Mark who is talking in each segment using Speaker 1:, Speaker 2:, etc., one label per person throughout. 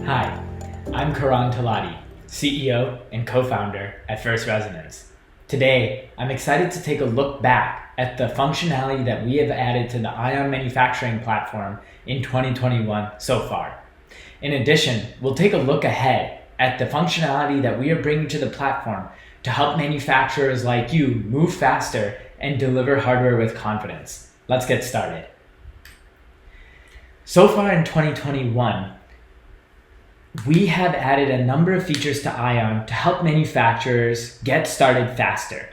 Speaker 1: Hi, I'm Karan Talati, CEO and co-founder at First Resonance. Today, I'm excited to take a look back at the functionality that we have added to the Ion manufacturing platform in 2021 so far. In addition, we'll take a look ahead at the functionality that we are bringing to the platform to help manufacturers like you move faster and deliver hardware with confidence. Let's get started. So far in 2021, we have added a number of features to Ion to help manufacturers get started faster,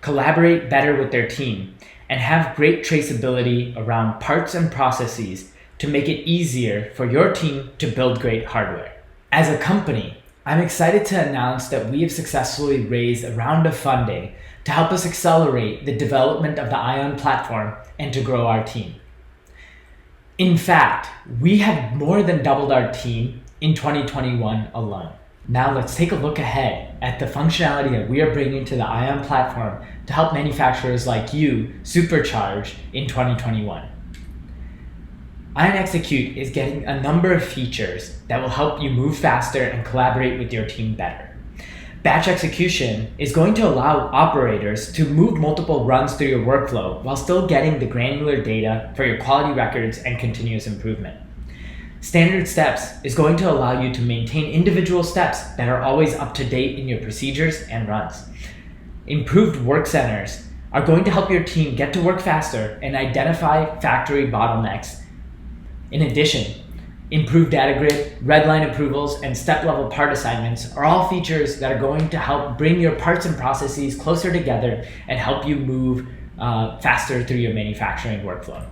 Speaker 1: collaborate better with their team, and have great traceability around parts and processes to make it easier for your team to build great hardware. As a company, I'm excited to announce that we have successfully raised a round of funding to help us accelerate the development of the Ion platform and to grow our team. In fact, we have more than doubled our team in 2021 alone. Now let's take a look ahead at the functionality that we are bringing to the Ion platform to help manufacturers like you supercharge in 2021. Ion Execute is getting a number of features that will help you move faster and collaborate with your team better. Batch execution is going to allow operators to move multiple runs through your workflow while still getting the granular data for your quality records and continuous improvement. Standard steps is going to allow you to maintain individual steps that are always up to date in your procedures and runs. Improved work centers are going to help your team get to work faster and identify factory bottlenecks. In addition, improved data grid, redline approvals, and step-level part assignments are all features that are going to help bring your parts and processes closer together and help you move faster through your manufacturing workflow.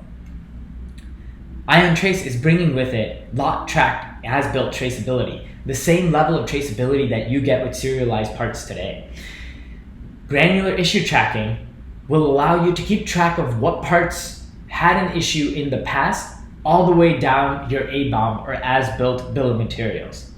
Speaker 1: Ion Trace is bringing with it lot-tracked as-built traceability, the same level of traceability that you get with serialized parts today. Granular issue tracking will allow you to keep track of what parts had an issue in the past all the way down your ABOM or as-built bill of materials.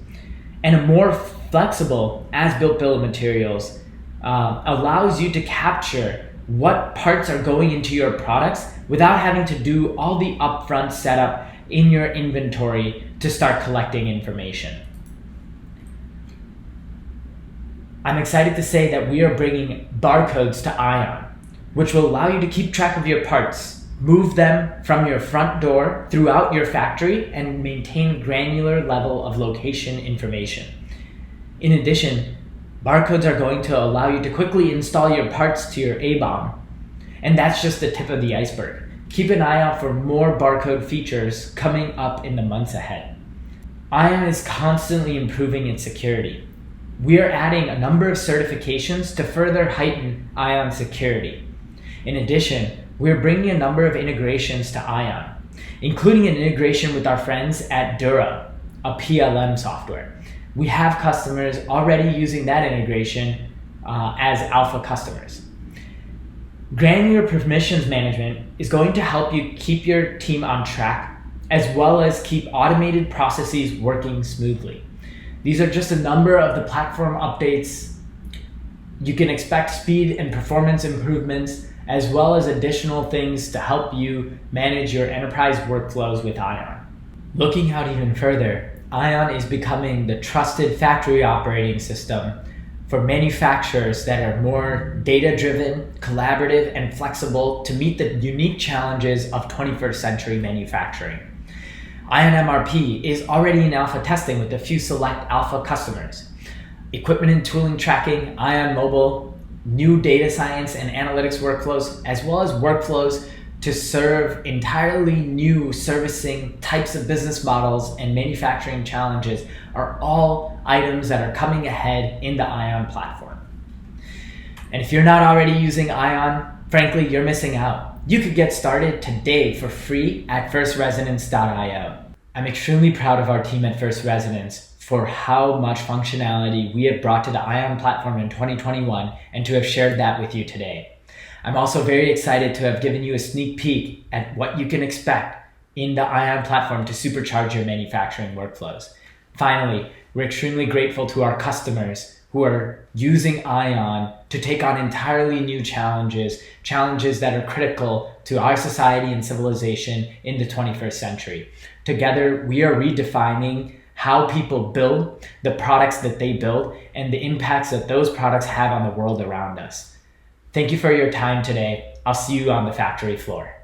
Speaker 1: And a more flexible as-built bill of materials allows you to capture what parts are going into your products without having to do all the upfront setup in your inventory to start collecting information. I'm excited to say that we are bringing barcodes to Ion, which will allow you to keep track of your parts, move them from your front door throughout your factory, and maintain granular level of location information. In addition, barcodes are going to allow you to quickly install your parts to your ABOM. And that's just the tip of the iceberg. Keep an eye out for more barcode features coming up in the months ahead. Ion is constantly improving its security. We are adding a number of certifications to further heighten Ion security. In addition, we're bringing a number of integrations to Ion, including an integration with our friends at Dura, a PLM software. We have customers already using that integration as alpha customers. Granular permissions management is going to help you keep your team on track, as well as keep automated processes working smoothly. These are just a number of the platform updates. You can expect speed and performance improvements, as well as additional things to help you manage your enterprise workflows with Ion. Looking out even further, Ion is becoming the trusted factory operating system for manufacturers that are more data-driven, collaborative, and flexible to meet the unique challenges of 21st century manufacturing. Ion MRP is already in alpha testing with a few select alpha customers. Equipment and tooling tracking, Ion Mobile, new data science and analytics workflows, as well as workflows to serve entirely new servicing types of business models and manufacturing challenges are all items that are coming ahead in the Ion platform. And if you're not already using Ion, frankly, you're missing out. You could get started today for free at firstresonance.io. I'm extremely proud of our team at First Resonance for how much functionality we have brought to the Ion platform in 2021 and to have shared that with you today. I'm also very excited to have given you a sneak peek at what you can expect in the Ion platform to supercharge your manufacturing workflows. Finally, we're extremely grateful to our customers who are using Ion to take on entirely new challenges that are critical to our society and civilization in the 21st century. Together, we are redefining how people build, the products that they build, and the impacts that those products have on the world around us. Thank you for your time today. I'll see you on the factory floor.